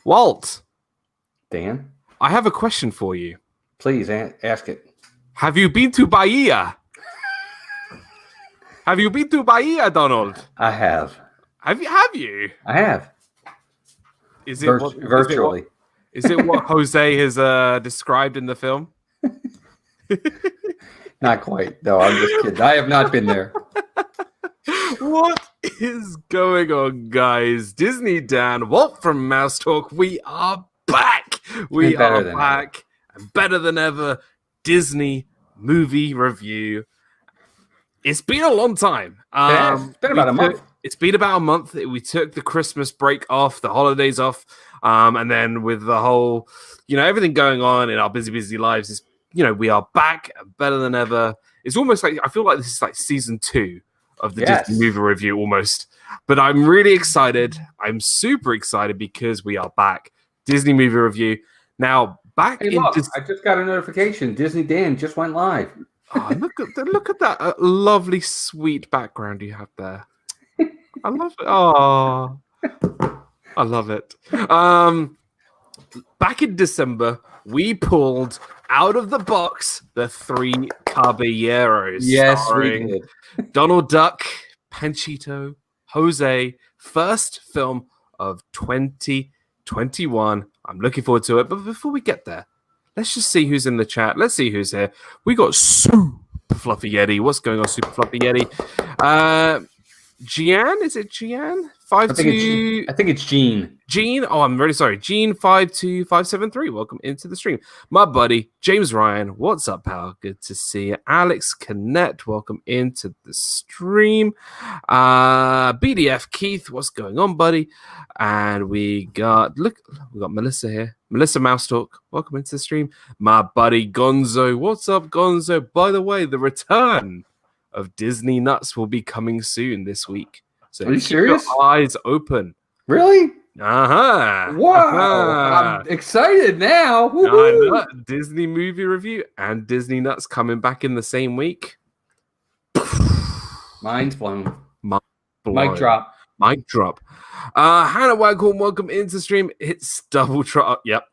Walt, Dan, I have a question for you. please ask it. Have you been to Bahia? Have you been to Bahia, Donald? I have. Have you? I have. Is it Virtually. Is it what Jose has described in the film? Not quite. No, I'm just kidding. I have not been there. What is going on, guys? Disney Dan, Walt from Mouse Talk. We are back. We are back. And better than ever. Disney movie review. It's been a long time. It's been about a month. It's been about a month. We took the Christmas break off, the holidays off, and then with the whole, everything going on in our busy lives, we are back better than ever. It's almost like I feel like this is like season 2 of the Disney movie review almost. But I'm really excited. I'm super excited because we are back. Disney movie review now back. Hey, look, I just got a notification. Disney Dan just went live. Oh, look at that lovely, sweet background you have there. I love it. Oh, I love it. Back in December, we pulled out of the box the 3 Caballeros. Yes, we did. Donald Duck, Panchito, Jose. First film of 2021. I'm looking forward to it. But before we get there, let's just see who's in the chat. Let's see who's here. We got Super Fluffy Yeti. What's going on, Super Fluffy Yeti? Gian? Is it Gian? I think it's Gene. Gene? Oh, I'm really sorry. Gene52573. Welcome into the stream. My buddy, James Ryan. What's up, pal? Good to see you. Alex Connect. Welcome into the stream. BDF Keith. What's going on, buddy? And we got Melissa here. Melissa Mousetalk. Welcome into the stream. My buddy Gonzo. What's up, Gonzo? By the way, the return of Disney Nuts will be coming soon this week. So are you serious? Your eyes open. Really? Uh-huh. Wow. I'm excited now. I know. Disney movie review and Disney Nuts coming back in the same week. Mind's blown. Mic drop. Hannah Waghorn, welcome into the stream. It's double trouble. Yep.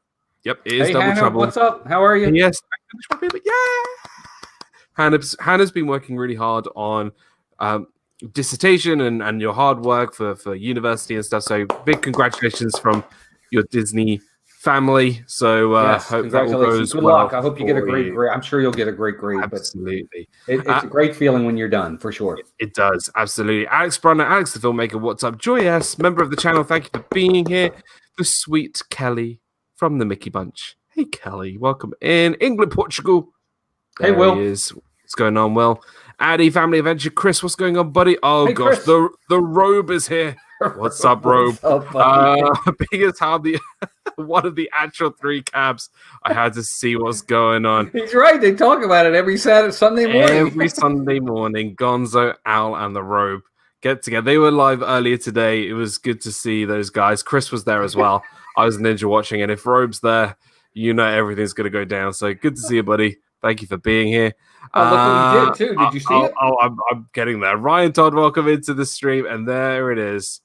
It is double Hannah, trouble. What's up? How are you? Yes. Hannah's been working really hard on dissertation and your hard work for university and stuff. So big congratulations from your Disney family. So hope that all goes Good well. luck. I hope you get a great grade. I'm sure you'll get a great grade. Absolutely. It's a great feeling when you're done, for sure. It does. Absolutely. Alex Brunner, Alex the filmmaker, what's up? Joy S, member of the channel. Thank you for being here. The sweet Kelly from the Mickey Bunch. Hey, Kelly. Welcome in. England, Portugal. Hey, Will. He is. What's going on, Will? Addy, Family Adventure. Chris, what's going on, buddy? Oh, hey, gosh. Chris. The Robe is here. What's up, Robe? What's up, being as how one of the actual 3 cabs, I had to see what's going on. He's right. They talk about it every Sunday morning. Every Sunday morning, Gonzo, Al, and the Robe get together. They were live earlier today. It was good to see those guys. Chris was there as well. I was ninja watching, and if Robe's there, everything's going to go down. So good to see you, buddy. Thank you for being here. Oh, look what he did, too. Did you see it? I'm getting there. Ryan Todd, welcome into the stream. And there it is.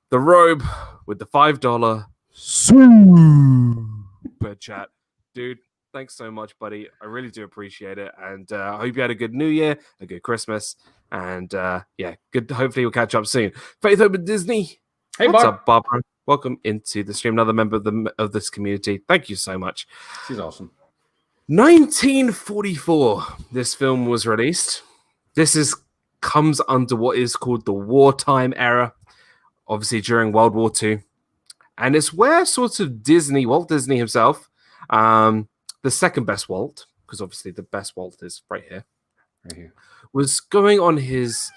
The Robe with the $5 super chat. Dude, thanks so much, buddy. I really do appreciate it. And I hope you had a good New Year, a good Christmas. And good. Hopefully we'll catch up soon. Faith Open Disney. Hey, what's Barb. up, Barbara? Welcome into the stream. Another member of this community. Thank you so much. She's awesome. 1944, this film was released. This comes under what is called the wartime era, obviously during World War II. And it's where sort of Walt Disney himself, the second best Walt, because obviously the best Walt is right here, was going on his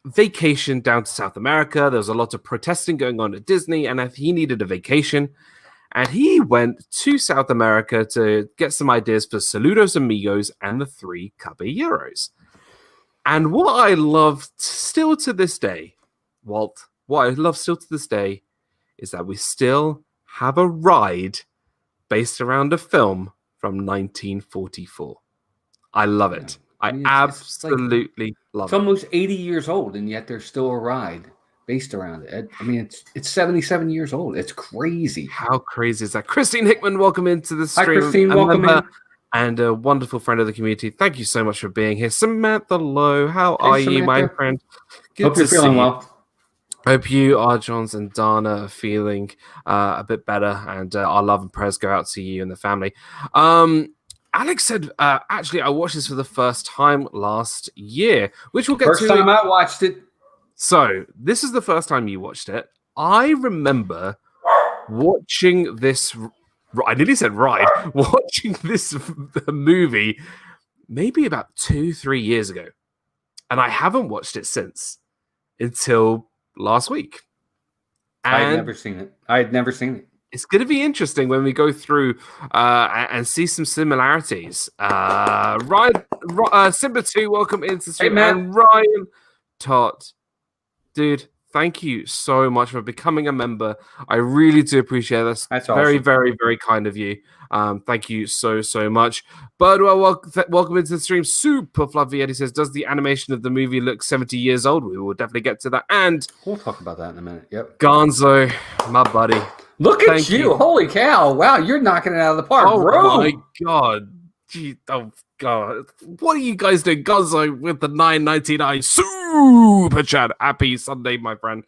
vacation down to South America. There was a lot of protesting going on at Disney, and he needed a vacation. And he went to South America to get some ideas for Saludos Amigos and the 3 Caballeros. And what I love still to this day, Walt, is that we still have a ride based around a film from 1944. I love it. I absolutely love it. It's almost 80 years old, and yet there's still a ride based around it. I mean, it's 77 years old. It's crazy. How crazy is that? Christine Hickman, welcome into the stream. Hi, Christine. Welcome in. And a wonderful friend of the community. Thank you so much for being here. Samantha Lowe, how are you, my friend? Good Hope you're feeling well. Hope you, our Johns and Dana, are feeling a bit better, and our love and prayers go out to you and the family. Alex said, actually, I watched this for the first time last year, which we'll get to. First time I watched it. So, this is the first time you watched it. I remember watching this, I nearly said ride, watching this movie maybe about 2-3 years ago. And I haven't watched it since until last week. I had never seen it. It's going to be interesting when we go through and see some similarities. Simba 2, welcome into the stream. And Ryan Tot, dude, thank you so much for becoming a member. I really do appreciate this. That's very, awesome. very, very kind of you. Thank you so much. Birdwell, welcome into the stream. Super Fluffy Eddie says, does the animation of the movie look 70 years old? We will definitely get to that. And we'll talk about that in a minute. Yep. Gonzo, my buddy. Look at you. Holy cow. Wow, you're knocking it out of the park. Oh, my God. Gee, oh, God. What are you guys doing? Gonzo with the $9.99 super chat. Happy Sunday, my friend.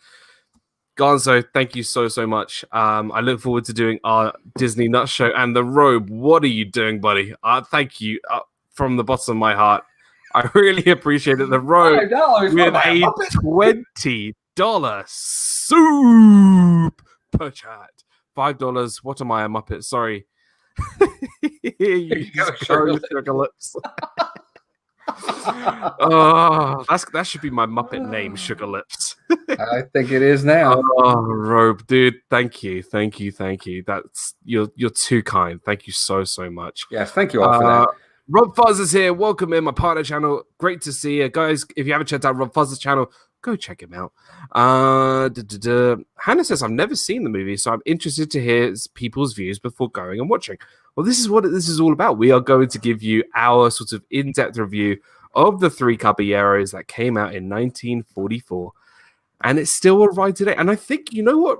Gonzo, thank you so much. I look forward to doing our Disney Nut Show. And the robe, what are you doing, buddy? Thank you from the bottom of my heart. I really appreciate it. The robe with a $20 super chat. $5. What am I, a Muppet? Sorry. you sugar lips. That should be my Muppet name, Sugar Lips. I think it is now. Oh, Robe, dude, thank you. That's you're too kind. Thank you so much. Yes, thank you all for that. RobFuz is here. Welcome in my partner channel. Great to see you guys. If you haven't checked out RobFuz's channel, go check him out. Hannah says, I've never seen the movie, so I'm interested to hear people's views before going and watching. Well, this is what this is all about. We are going to give you our sort of in-depth review of the three Caballeros that came out in 1944. And it's still a ride today. And I think, you know what,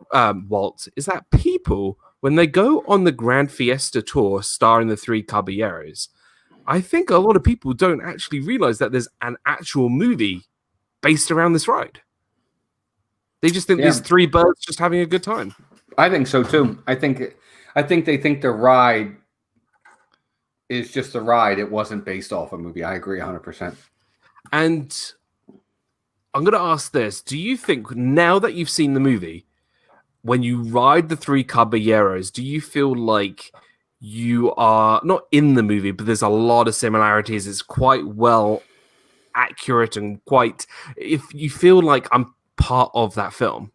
Walt, is that people, when they go on the Grand Fiesta Tour starring the three Caballeros, I think a lot of people don't actually realize that there's an actual movie based around this ride. They just think these three birds just having a good time. I think so too. I think they think the ride is just a ride. It wasn't based off a movie. I agree 100%. And I'm going to ask this. Do you think now that you've seen the movie, when you ride the three Caballeros, do you feel like you are not in the movie, but there's a lot of similarities? It's quite well accurate and quite, if you feel like I'm part of that film,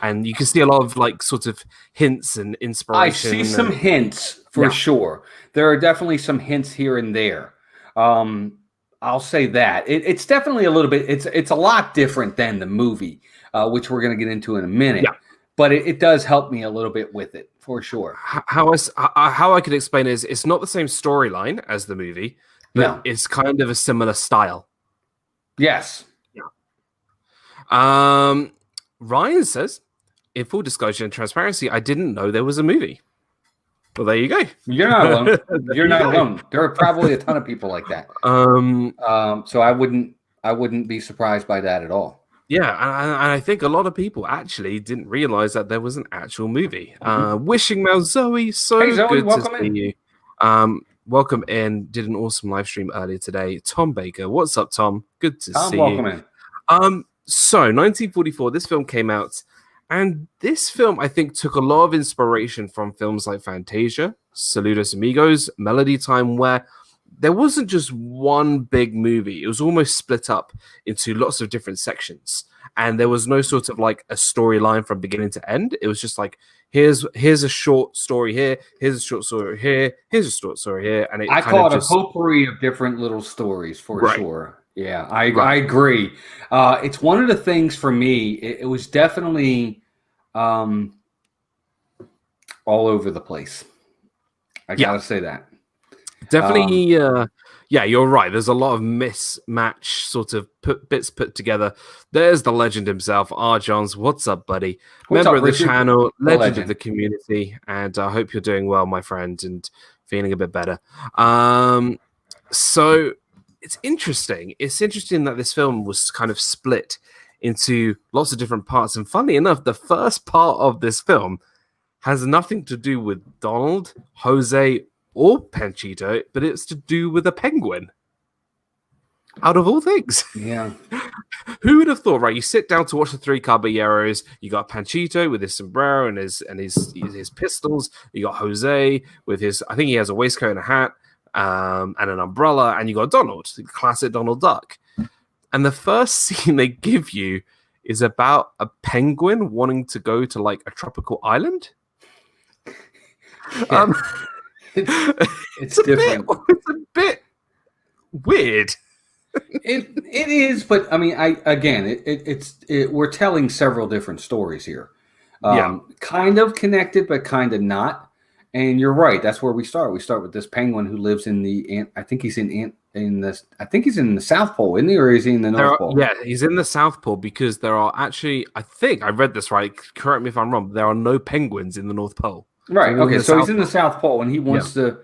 and you can see a lot of like sort of hints and inspiration. I see some hints for sure. There are definitely some hints here and there. I'll say that it's definitely a little bit. It's a lot different than the movie, which we're going to get into in a minute. Yeah. But it does help me a little bit with it for sure. How I could explain it is it's not the same storyline as the movie, but it's kind of a similar style. Yes. Yeah. Ryan says, in full disclosure and transparency, I didn't know there was a movie. Well, there you go. You're not alone. You're not alone. There are probably a ton of people like that. So I wouldn't be surprised by that at all. Yeah, and I think a lot of people actually didn't realize that there was an actual movie. Wishing Mel Zoe, hey, Zoe, good to see you. Welcome in. Did an awesome live stream earlier today. Tom Baker, what's up, Tom? Good to see you. Welcome in. So 1944, this film came out, and this film I think took a lot of inspiration from films like Fantasia, Saludos Amigos, Melody Time, where there wasn't just one big movie. It was almost split up into lots of different sections. And there was no sort of like a storyline from beginning to end. It was just like, here's a short story here, here's a short story here, here's a short story here. And I call it a potpourri of different little stories for sure. Yeah, I agree. It's one of the things for me, it was definitely all over the place. I got to say that. Definitely, yeah, you're right. There's a lot of mismatch sort of bits put together. There's the legend himself, R. Johns. What's up, buddy? What's Member up, of the Richard? channel, The legend legend. of the community, and I hope you're doing well, my friend, and feeling a bit better. So it's interesting. It's interesting that this film was kind of split into lots of different parts. And funnily enough, the first part of this film has nothing to do with Donald, Jose, or Panchito, but it's to do with a penguin. Out of all things. Yeah. Who would have thought, right? You sit down to watch the Three Caballeros, you got Panchito with his sombrero and his pistols, you got Jose with his, I think he has a waistcoat and a hat, and an umbrella, and you got Donald, the classic Donald Duck. And the first scene they give you is about a penguin wanting to go to like a tropical island. Yeah. It's different. It's a bit weird. It is, but I mean, we're telling several different stories here. Kind of connected, but kind of not. And you're right. That's where we start. We start with this penguin who lives in I think he's in the South Pole, isn't he, or is he in the North Pole? Yeah, he's in the South Pole because there are actually, I think I read this right. Correct me if I'm wrong. But there are no penguins in the North Pole. Right. Okay. So he's in the South Pole, and he wants to.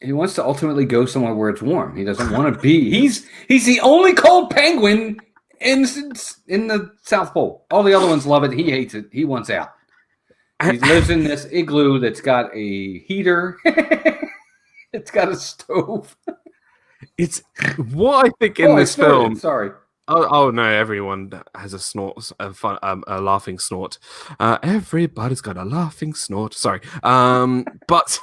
He wants to ultimately go somewhere where it's warm. He doesn't want to be. He's the only cold penguin in the South Pole. All the other ones love it. He hates it. He wants out. He lives in this igloo that's got a heater. It's got a stove. It's what I think in this film. Sorry. Oh no! Everyone has a snort, a laughing snort. Everybody's got a laughing snort. Sorry, but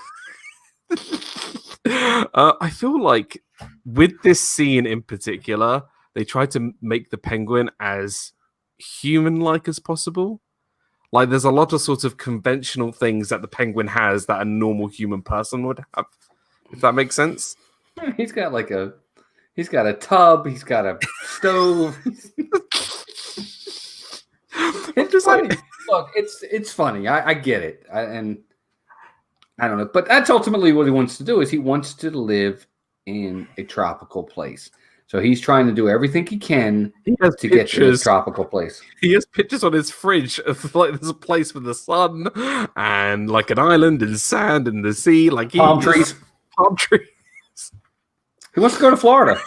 I feel like with this scene in particular, they tried to make the penguin as human-like as possible. Like, there's a lot of sort of conventional things that the penguin has that a normal human person would have. If that makes sense. He's got a tub. He's got a stove. It's funny. Look, it's funny. I get it. And I don't know. But that's ultimately what he wants to do, is he wants to live in a tropical place. So he's trying to do everything he can to get to this tropical place. He has pictures on his fridge of like there's a place with the sun and like an island and sand and the sea. Like palm trees. Palm trees. He wants to go to Florida.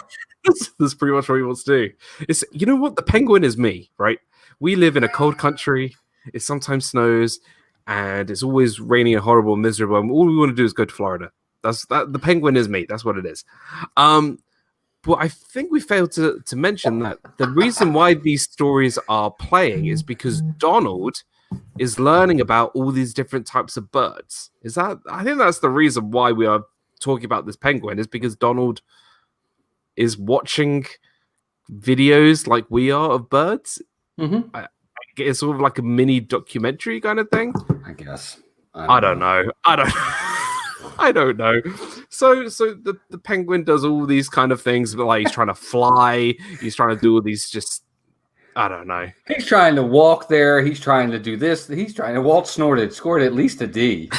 That's pretty much what he wants to do. It's, you know what? The penguin is me, right? We live in a cold country. It sometimes snows, and it's always rainy and horrible and miserable. And all we want to do is go to Florida. The penguin is me. That's what it is. But I think we failed to mention that the reason why these stories are playing is because Donald is learning about all these different types of birds. I think that's the reason why we are talking about this penguin, is because Donald is watching videos like we are of birds. Mm-hmm. It's sort of like a mini documentary kind of thing. I guess. I don't know. I don't know. So the penguin does all these kind of things, but like he's trying to fly. He's trying to do all these I don't know. He's trying to walk there. He's trying to do this. He's trying to Walt scored at least a D.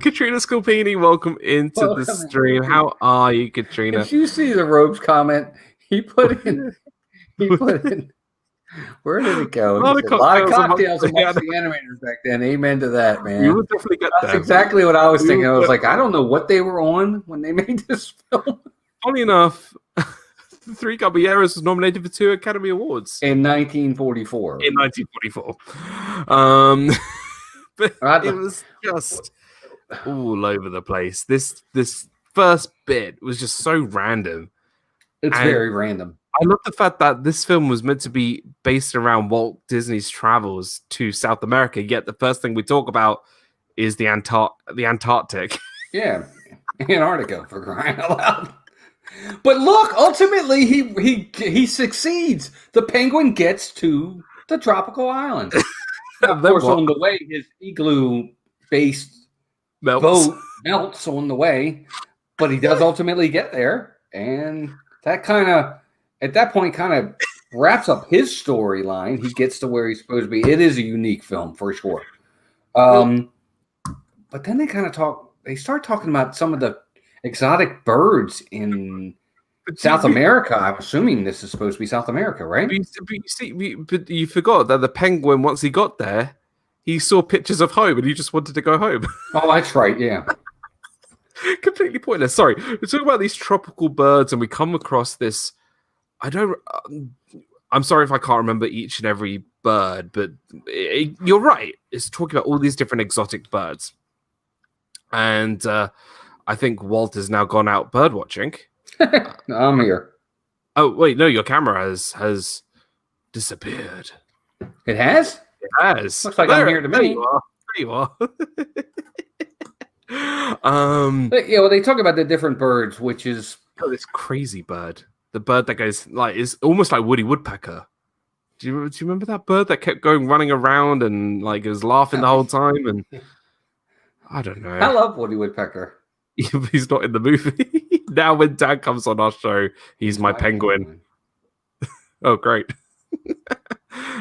Katrina Scalpini, welcome into the stream. How are you, Katrina? If you see the Robes comment, he put in. Where did it go? A lot of cocktails amongst the animators back then. Amen to that, man. You would definitely get that. That's exactly what I was thinking. I was like, I don't know what they were on when they made this film. Funny enough, The Three Caballeros was nominated for 2 Academy Awards in 1944. But it was just all over the place. This first bit was just so random. It's very random. I love the fact that this film was meant to be based around Walt Disney's travels to South America, yet the first thing we talk about is the Antarctic. Yeah, Antarctica, for crying out loud. But look, ultimately he succeeds. The penguin gets to the tropical island. Of course, on the way, his igloo-based boat melts on the way, but he does ultimately get there, and that at that point kind of wraps up his storyline. He gets to where he's supposed to be. It is a unique film for sure. But then they kind of talk they start talking about some of the exotic birds in But South America. I'm assuming this is supposed to be South America, right? But you forgot that the penguin, once he got there, he saw pictures of home and he just wanted to go home. Oh, that's right. Yeah. Completely pointless. Sorry, we're talking about these tropical birds, and we come across this. I'm sorry if I can't remember each and every bird, but you're right. It's talking about all these different exotic birds, and I think Walt has now gone out bird watching. I'm here. Oh wait, no, your camera has disappeared. It has? It has. Looks like I'm here to me. There you are. Yeah, well, they talk about the different birds, which is this crazy bird. The bird that goes like is almost like Woody Woodpecker. Do you remember that bird that kept running around and like was laughing the whole time? And I don't know. I love Woody Woodpecker. He's not in the movie. Now when Dad comes on our show, he's my penguin. Oh, great.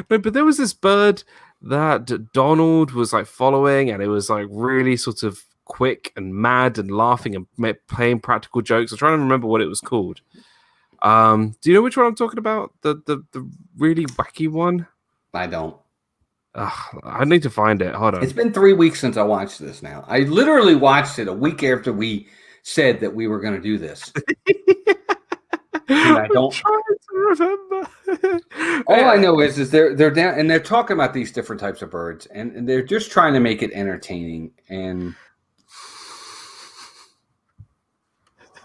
No, but there was this bird that Donald was like following, and it was like really sort of quick and mad and laughing and playing practical jokes. I'm trying to remember what it was called. Do you know which one I'm talking about? The really wacky one? I don't. I need to find it. Hold on. It's been 3 weeks since I watched this now. I literally watched it a week after we said that we were going to do this. And I don't trying to remember. All I know is they're down and they're talking about these different types of birds, and they're just trying to make it entertaining, and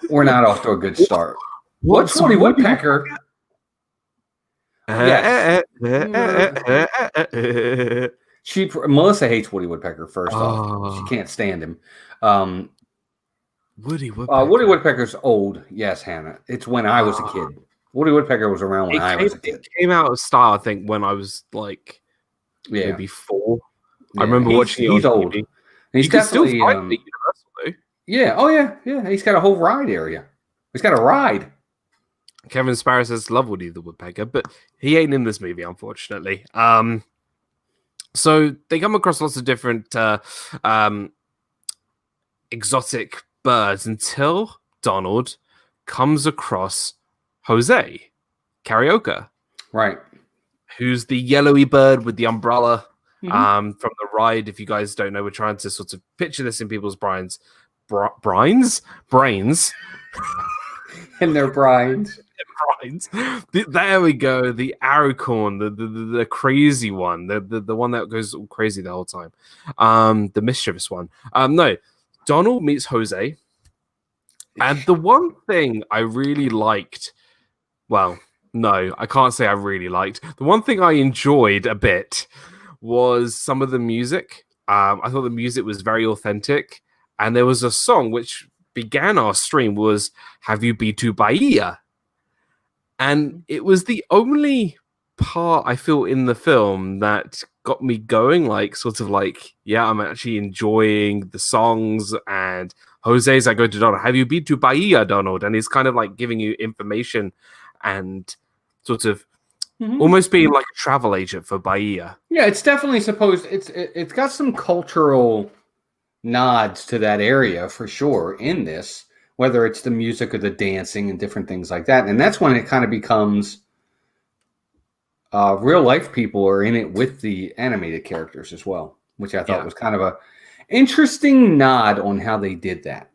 we're not off to a good start. What's Woody Woodpecker? Yes. Melissa hates Woody Woodpecker, first off. She can't stand him. Woody Woodpecker. Woody Woodpecker's old. Yes, Hannah. It's when I was a kid. Woody Woodpecker was around when I was a kid. It came out of style, I think, when I was like maybe 4. Yeah. I remember watching it. He's old. TV. He's definitely still fighting at Universal, though. Yeah. Oh, yeah. Yeah. He's got a whole ride area. He's got a ride. Kevin Sparrow says, love Woody the Woodpecker, but he ain't in this movie, unfortunately. So they come across lots of different exotic birds until Donald comes across Jose Carioca. Right. Who's the yellowy bird with the umbrella from the ride. If you guys don't know, we're trying to sort of picture this in people's brains. Brains. And their brines. There we go. The Arrowcorn, the crazy one, the one that goes all crazy the whole time. The mischievous one. No, Donald meets Jose, and the one thing I really liked, well, no, I can't say I really liked. The one thing I enjoyed a bit was some of the music. I thought the music was very authentic, and there was a song which began our stream was "Have You Been to Bahia?" And it was the only part I feel in the film that got me going, like sort of like, yeah, I'm actually enjoying the songs. And Jose's like, go to Donald, have you been to Bahia, Donald? And he's kind of like giving you information and sort of almost being like a travel agent for Bahia. Yeah, it's definitely supposed. It's got some cultural nods to that area for sure in this. Whether it's the music or the dancing and different things like that. And that's when it kind of becomes real life people are in it with the animated characters as well, which I thought was kind of a interesting nod on how they did that.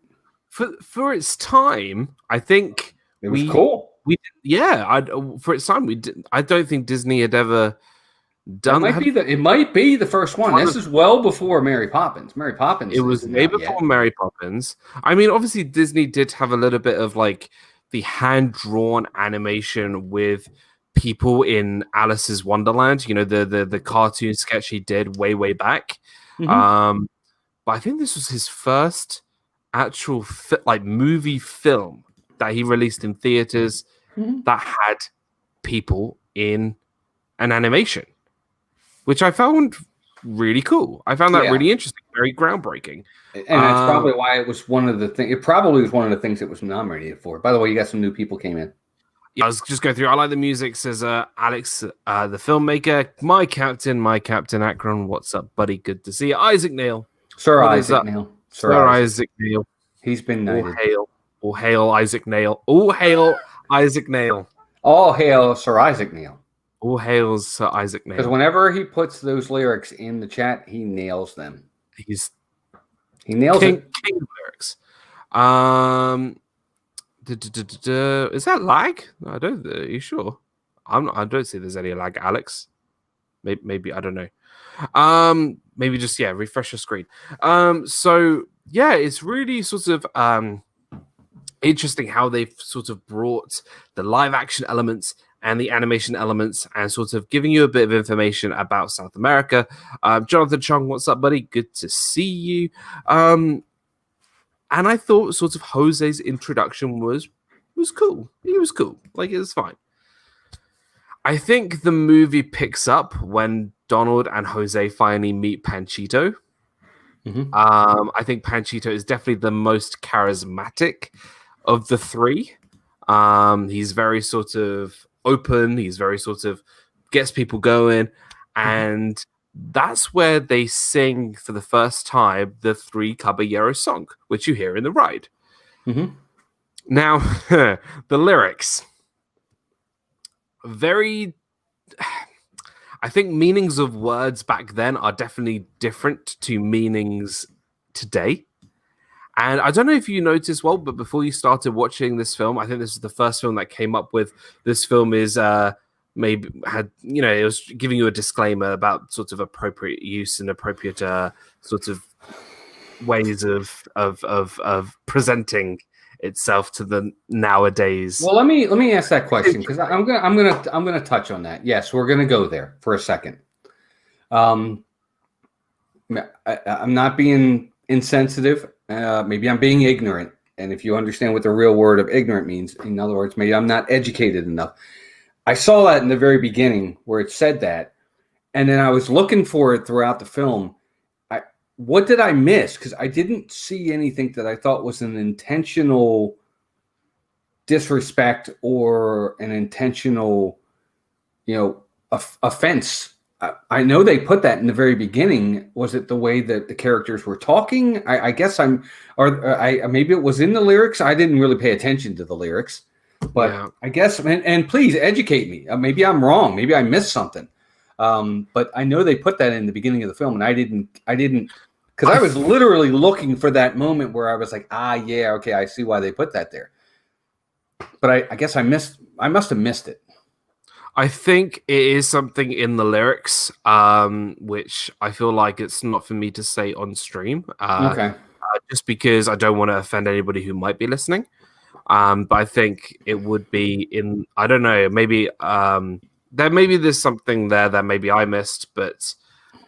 For its time, I think it was cool. For its time, I don't think Disney had ever done. It might be the first one. This is well before Mary Poppins. Mary Poppins. It was way before Mary Poppins. I mean, obviously Disney did have a little bit of like the hand-drawn animation with people in Alice's Wonderland. You know, the cartoon sketch he did way back. But I think this was his first actual movie film that he released in theaters that had people in an animation, which I found really cool. I found that really interesting, very groundbreaking. And that's probably why it was one of the things. It probably was one of the things it was nominated for. By the way, you got some new people came in. Yeah, I was just going through. I like the music, says Alex, the filmmaker. My captain Akron. What's up, buddy? Good to see you. Isaac Neal. Sir Isaac Neal. Sir Isaac Neill. He's been knighted. All hail Isaac Neill. All hail Isaac Neill. All hail Sir Isaac Neill. All hails Sir Isaac Neill. Because whenever he puts those lyrics in the chat, he nails them. He nails king of lyrics. Is that lag? I don't. Are you sure? I don't see there's any lag, Alex. Maybe I don't know. Maybe just refresh your screen. So yeah, it's really sort of interesting how they've sort of brought the live action elements and the animation elements and sort of giving you a bit of information about South America. Jonathan Chung, what's up, buddy? Good to see you. And I thought sort of Jose's introduction was cool. He was cool. Like, it was fine. I think the movie picks up when Donald and Jose finally meet Panchito. Mm-hmm. I think Panchito is definitely the most charismatic of the three. He's very sort of open. He's very sort of gets people going. And that's where they sing for the first time the Three Caballeros song, which you hear in the ride. Mm-hmm. Now, the lyrics. Very... I think meanings of words back then are definitely different to meanings today. And I don't know if you noticed, well, but before you started watching this film, I think this is the first film that came up with this film is maybe had, it was giving you a disclaimer about sort of appropriate use and appropriate sort of ways of presenting itself to the nowadays. Well, let me ask that question because I'm gonna touch on that. Yes, we're gonna go there for a second. I'm not being insensitive. Maybe I'm being ignorant. And if you understand what the real word of ignorant means, in other words, maybe I'm not educated enough. I saw that in the very beginning where it said that, and then I was looking for it throughout the film. What did I miss? Because I didn't see anything that I thought was an intentional disrespect or an intentional, offense. I know they put that in the very beginning. Was it the way that the characters were talking? I guess maybe it was in the lyrics. I didn't really pay attention to the lyrics, but I guess, and please educate me. Maybe I'm wrong. Maybe I missed something. But I know they put that in the beginning of the film, and I didn't, because I was literally looking for that moment where I was like, okay, I see why they put that there. But I guess I must have missed it. I think it is something in the lyrics, which I feel like it's not for me to say on stream. Okay. Just because I don't want to offend anybody who might be listening. But I think it would be in, I don't know, maybe there's something there that maybe I missed, but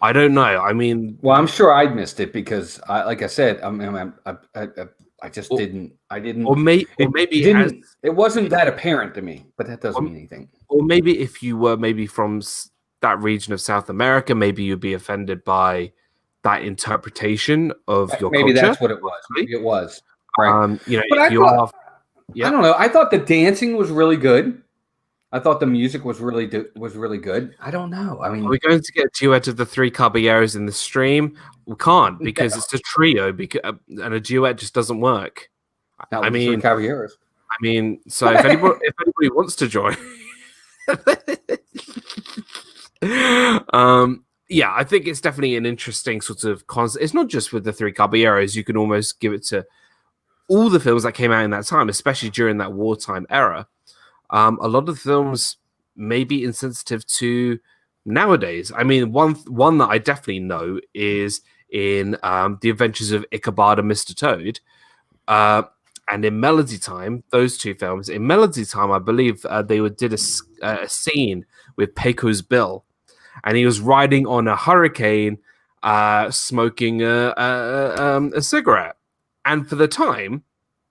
I don't know. I mean, well, I'm sure I missed it because, like I said, I just didn't. I didn't. Or maybe it wasn't that apparent to me, but that doesn't mean anything. Or maybe if you were maybe from that region of South America, maybe you'd be offended by that interpretation of your culture. Maybe that's what it was. Maybe it was. Right. But I don't know. I thought the dancing was really good. I thought the music was really good. I don't know. I mean, are we going to get a duet of the Three Caballeros in the stream? We can't because it's a trio, and a duet just doesn't work. I mean, Caballeros. I mean, so if anybody wants to join, I think it's definitely an interesting sort of concept. It's not just with the Three Caballeros. You can almost give it to all the films that came out in that time, especially during that wartime era. A lot of films may be insensitive to nowadays. I mean, one that I definitely know is in The Adventures of Ichabod and Mr. Toad, and in Melody Time. Those two films. In Melody Time, I believe they did a scene with Pecos Bill, and he was riding on a hurricane, smoking a cigarette, and for the time,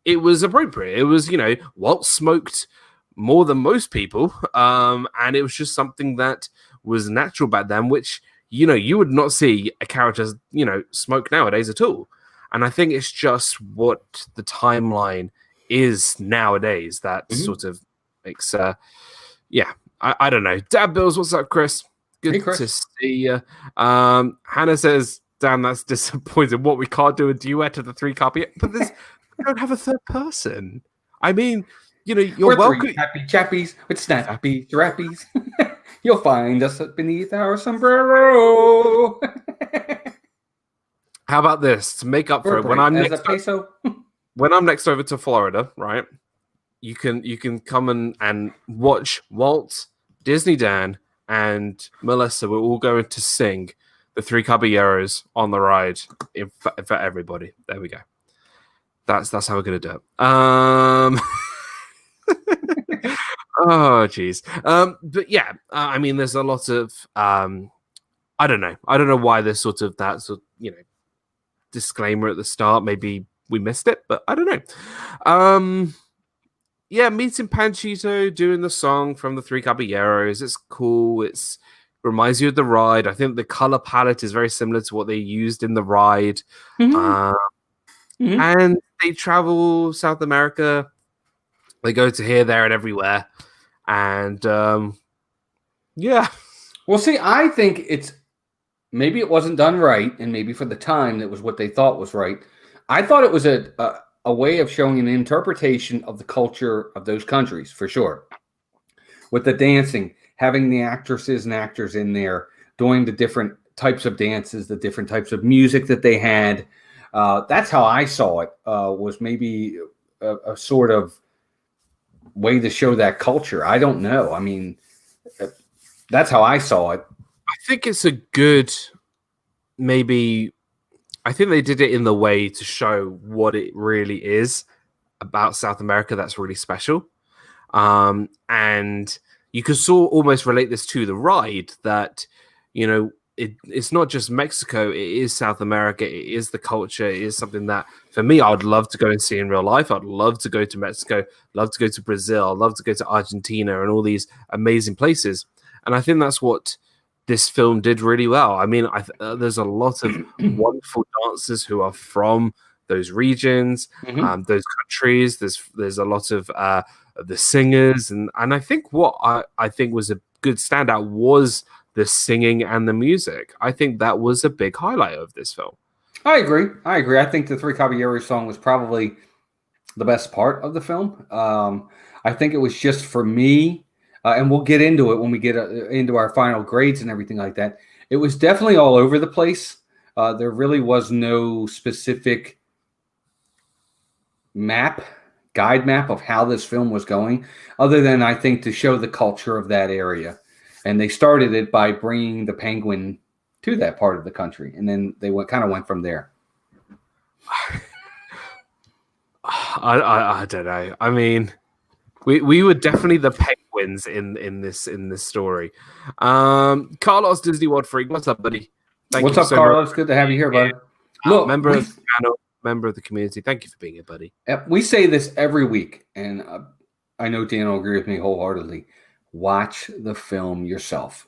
it was appropriate. It was, Walt smoked more than most people, and it was just something that was natural back then, which you would not see a character smoke nowadays at all. And I think it's just what the timeline is nowadays that sort of makes I don't know. Dad Bills, what's up, Chris? Good to see you. Hannah says damn, that's disappointing. What, we can't do a duet of the three copy, but we don't have a third person. I mean, you know, you're welcome. Three happy chappies with snappy trappies. You'll find us beneath our sombrero. How about this to make up for it? When I'm next over to Florida, right? You can come and watch Walt, Disney Dan, and Melissa. We're all going to sing the Three Caballeros on the ride for everybody. There we go. That's how we're gonna do it. Oh geez. But yeah, I mean, there's a lot of I don't know why there's sort of that disclaimer at the start. Maybe we missed it, but I don't know. Yeah, meeting Panchito, doing the song from the Three Caballeros. It's cool. It's reminds you of the ride. I think the color palette is very similar to what they used in the ride. And they travel South America. They go to here, there, and everywhere. And yeah. Well, see, I think maybe it wasn't done right, and maybe for the time that was what they thought was right. I thought it was a way of showing an interpretation of the culture of those countries, for sure. With the dancing, having the actresses and actors in there doing the different types of dances, the different types of music that they had. That's how I saw it, was maybe a sort of way to show that culture. I don't know. I mean, that's how I saw it. I think it's a good, maybe, I think they did it in the way to show what it really is about South America that's really special. And you could almost relate this to the ride that, you know, it's not just Mexico, it is South America, it is the culture, it is something that, for me, I'd love to go and see in real life. I'd love to go to Mexico, love to go to Brazil, love to go to Argentina and all these amazing places. And I think that's what this film did really well. I mean, there's a lot of wonderful dancers who are from those regions, those countries. There's a lot of the singers, and I think what I think was a good standout was the singing and the music. I think that was a big highlight of this film. I agree. I think the Three Caballeros song was probably the best part of the film. I think it was just for me, and we'll get into it when we get into our final grades and everything like that. It was definitely all over the place. There really was no specific guide map of how this film was going, other than, I think, to show the culture of that area. And they started it by bringing the penguin to that part of the country, and then they kind of went from there. I don't know. I mean, we were definitely the penguins in this story. Carlos, Disney World Freak, what's up, buddy? What's up, Carlos? Good to have you here, buddy. Look, member of the channel, member of the community. Thank you for being here, buddy. We say this every week, and I know Dan will agree with me wholeheartedly. Watch the film yourself.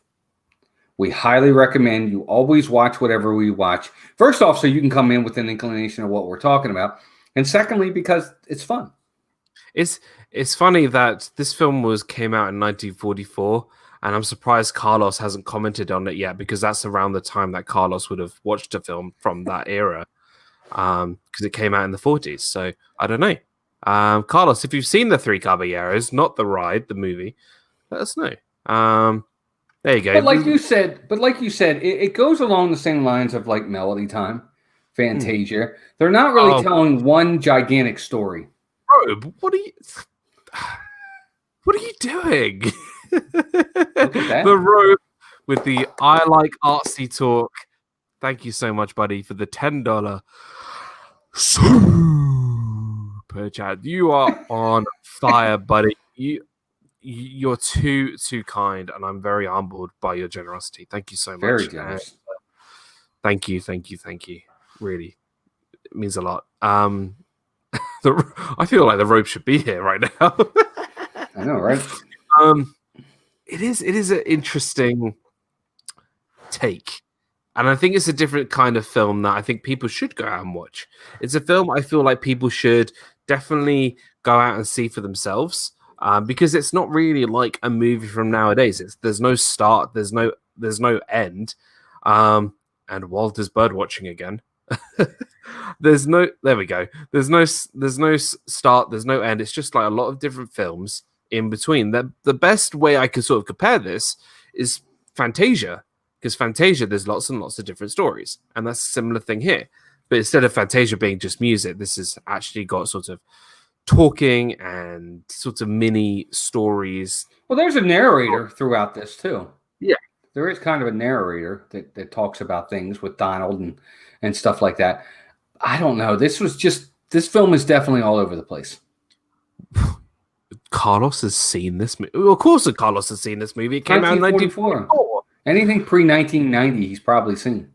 We highly recommend you always watch whatever we watch. First off, so you can come in with an inclination of what we're talking about. And secondly, because it's fun. It's funny that this film came out in 1944, and I'm surprised Carlos hasn't commented on it yet, because that's around the time that Carlos would have watched a film from that era, because it came out in the 40s. So I don't know. Carlos, if you've seen The Three Caballeros, not the ride, the movie, let us know. There you go. But like you said, it goes along the same lines of like Melody Time, Fantasia. They're not really telling one gigantic story. Bro, what are you doing? Look at that. The Robe with the I like artsy talk. Thank you so much, buddy, for the $10 super chat. You are on fire, buddy. You're too kind, and I'm very humbled by your generosity. Thank you so much. Very generous. Thank you. Really, it means a lot. I feel like the Robe should be here right now. I know, right? It is an interesting take, and I think it's a different kind of film that I think people should go out and watch. It's a film I feel like people should definitely go out and see for themselves. Because it's not really like a movie from nowadays. There's no start, there's no end, and and Walter's bird watching again. There's no, there we go. There's no start. There's no end. It's just like a lot of different films in between. The best way I could sort of compare this is Fantasia, because Fantasia, there's lots and lots of different stories, and that's a similar thing here. But instead of Fantasia being just music, this has actually got sort of talking and sort of mini stories. Well, there's a narrator throughout this too. Yeah. There is kind of a narrator that talks about things with Donald and stuff like that. I don't know. This film is definitely all over the place. Carlos has seen this movie. Well, of course Carlos has seen this movie. It came out in 1944. Anything pre-1990 he's probably seen.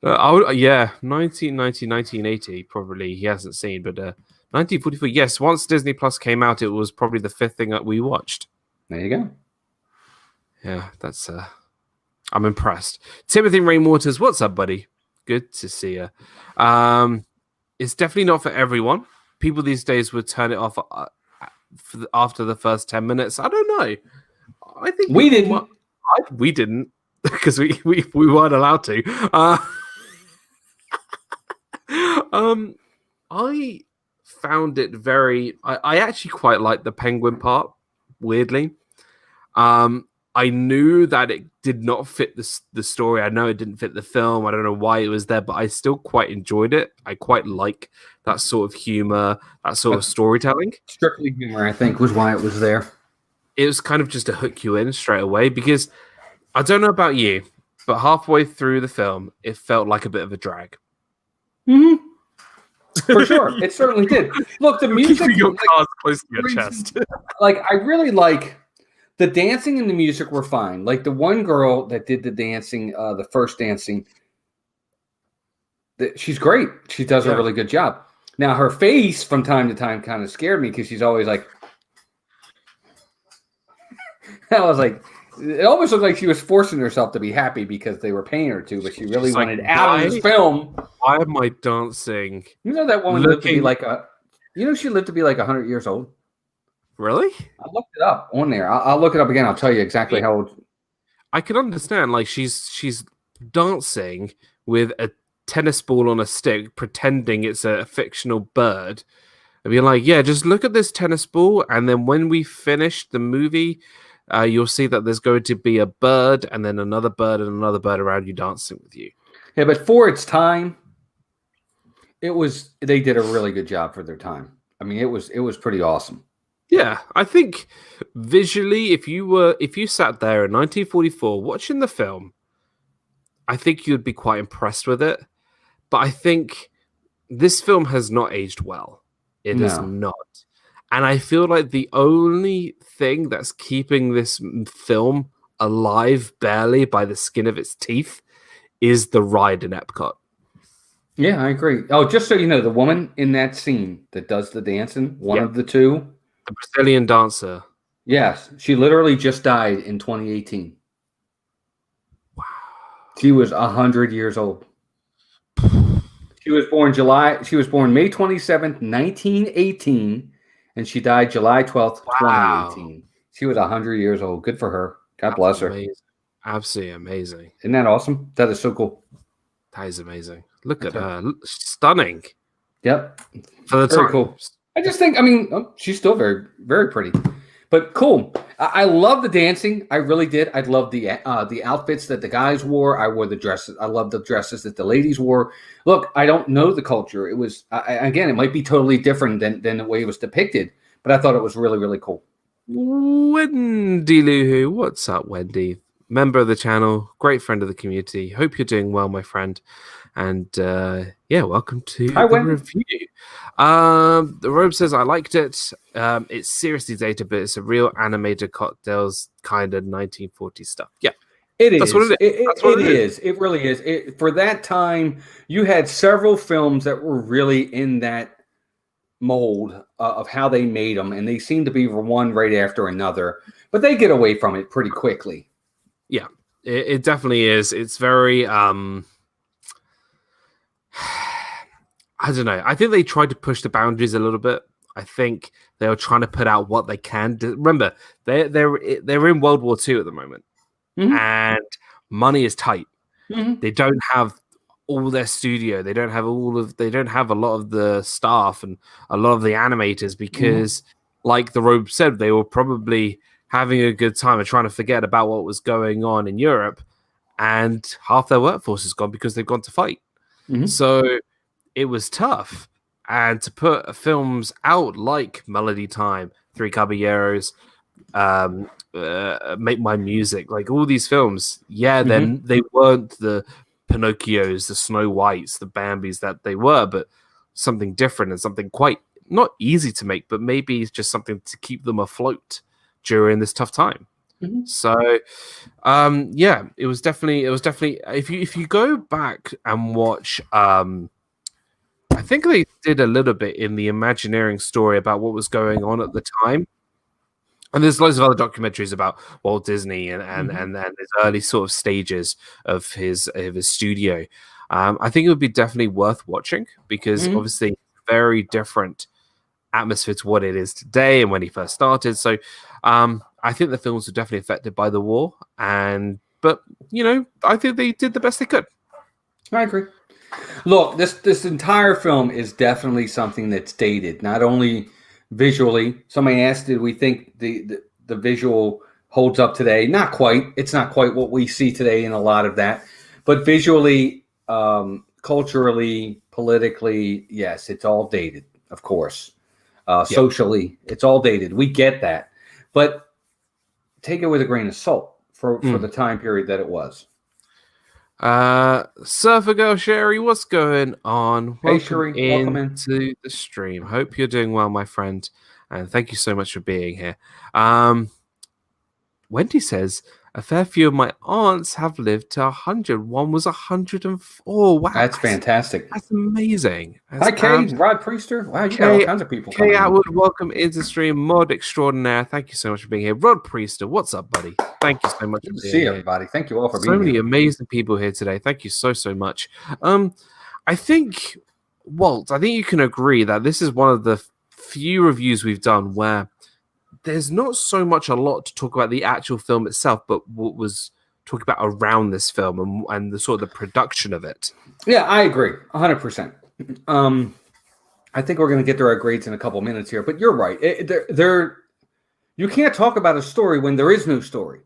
1990, 1980 probably he hasn't seen, but 1944, yes. Once Disney Plus came out, it was probably the fifth thing that we watched. There you go. Yeah, that's I'm impressed. Timothy Rainwaters, what's up, buddy? Good to see you. It's definitely not for everyone. People these days would turn it off after the first 10 minutes. I don't know. I think we didn't. We didn't, because we weren't allowed to. I found it very. I actually quite liked the penguin part. Weirdly, I knew that it did not fit the story. I know it didn't fit the film. I don't know why it was there, but I still quite enjoyed it. I quite like that sort of humor, that sort of storytelling. Strictly humor, I think, was why it was there. It was kind of just to hook you in straight away, because I don't know about you, but halfway through the film, it felt like a bit of a drag. Mm-hmm. For sure. It certainly did. Look, the music... Keeping your cards close to your chest. Like, I really like... The dancing and the music were fine. Like, the one girl that did the dancing, the first dancing, she's great. She does a really good job. Now, her face from time to time kind of scared me, because she's always like... I was like... It almost looked like she was forcing herself to be happy because they were paying her to, but she really wanted out of this film. Why am I dancing? You know that woman lived to be like she lived to be like 100 years old? Really? I looked it up on there. I'll look it up again. I'll tell you exactly how old. I can understand. Like, she's dancing with a tennis ball on a stick, pretending it's a fictional bird. And be like, yeah, just look at this tennis ball, and then when we finish the movie, you'll see that there's going to be a bird, and then another bird and another bird around you dancing with you. Yeah, but for its time, they did a really good job for their time. I mean, it was pretty awesome. Yeah, I think visually, if you sat there in 1944 watching the film, I think you'd be quite impressed with it. But I think this film has not aged well. It is not. And I feel like the only thing that's keeping this film alive barely by the skin of its teeth is the ride in Epcot. Yeah, I agree. Oh, just so you know, the woman in that scene that does the dancing, one of the two. The Brazilian dancer. Yes, she literally just died in 2018. Wow. She was 100 years old. She was born May 27th, 1918. And she died July 12th, 2018. She was 100 years old. Good for her. God bless her. Amazing. Absolutely amazing. Isn't that awesome? That is so cool. That is amazing. Look at her. Stunning. Yep. For the very time. Cool. I just think, she's still very, very pretty. But cool. I love the dancing. I really did. I love the outfits that the guys wore. I wore the dresses. I love the dresses that the ladies wore. Look, I don't know the culture. It was again, it might be totally different than the way it was depicted, but I thought it was really, really cool. Wendy Luhu, what's up, Wendy? Member of the channel, great friend of the community. Hope you're doing well, my friend. And welcome to the review. The Robe says, I liked it. It's seriously dated, but it's a real animated cocktails kind of 1940s stuff. Yeah. It is. That's what it is. It is. It really is. For that time, you had several films that were really in that mold of how they made them, and they seem to be one right after another. But they get away from it pretty quickly. Yeah, it definitely is. It's very... I don't know. I think they tried to push the boundaries a little bit. I think they were trying to put out what they can. Remember, they're in World War II at the moment, and money is tight. Mhm. They don't have all their studio. They don't have a lot of the staff and a lot of the animators because, like the Robe said, they were probably having a good time and trying to forget about what was going on in Europe, and half their workforce is gone because they've gone to fight. Mhm. So it was tough. And to put films out like Melody Time, Three Caballeros, Make My Music, like all these films, then they weren't the Pinocchios, the Snow Whites, the Bambis that they were, but something different and something quite not easy to make, but maybe it's just something to keep them afloat during this tough time. So it was definitely if you go back and watch I think they did a little bit in the Imagineering story about what was going on at the time. And there's loads of other documentaries about Walt Disney and his early sort of stages of his studio. I think it would be definitely worth watching because obviously it's a very different atmosphere to what it is today and when he first started. So I think the films were definitely affected by the war, but I think they did the best they could. I agree. Look, this entire film is definitely something that's dated, not only visually. Somebody asked, did we think the visual holds up today? Not quite. It's not quite what we see today in a lot of that. But visually, culturally, politically, yes, it's all dated, of course. Socially, it's all dated. We get that. But take it with a grain of salt for the time period that it was. Surfer Girl Sherry, what's going on? Hey, Sherry, welcome in to the stream. Hope you're doing well, my friend, and thank you so much for being here. Wendy says a fair few of my aunts have lived to 100. One was 104. Wow, that's fantastic. That's amazing. Hi, Kay, Rod Priester. Wow, you got all kinds of people. Kay Atwood, welcome into the stream. Mod extraordinaire. Thank you so much for being here. Rod Priester, what's up, buddy? Thank you so much for being here. See everybody. Thank you all for being here. So many amazing people here today. Thank you so much. I think, Walt, you can agree that this is one of the few reviews we've done where there's not so much a lot to talk about the actual film itself, but what was talked about around this film and the sort of the production of it. Yeah, I agree 100%. I think we're going to get to our grades in a couple minutes here, but you're right. You can't talk about a story when there is no story.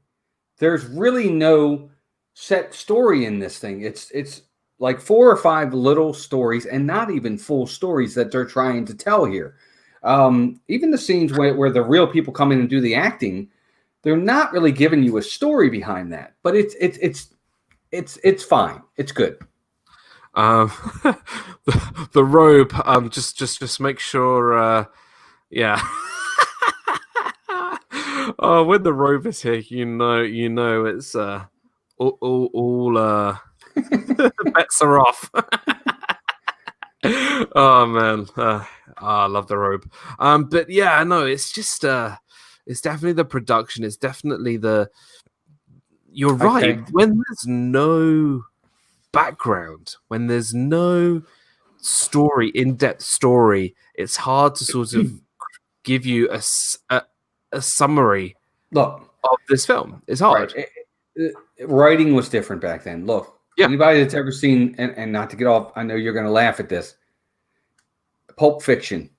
There's really no set story in this thing. It's like 4 or 5 little stories and not even full stories that they're trying to tell here. Even the scenes where the real people come in and do the acting, they're not really giving you a story behind that, but it's fine. It's good. The robe. Just make sure. Yeah. Oh, when the robe is here, you know it's all bets are off. Oh man, I love the robe. But yeah, no, it's just it's definitely the production. It's definitely you're right. Okay. When there's no background, when there's no story, in-depth story, it's hard to sort of give you a summary of this film. It's hard. Right. Writing was different back then. Look, anybody that's ever seen, and not to get off, I know you're going to laugh at this, Pulp Fiction.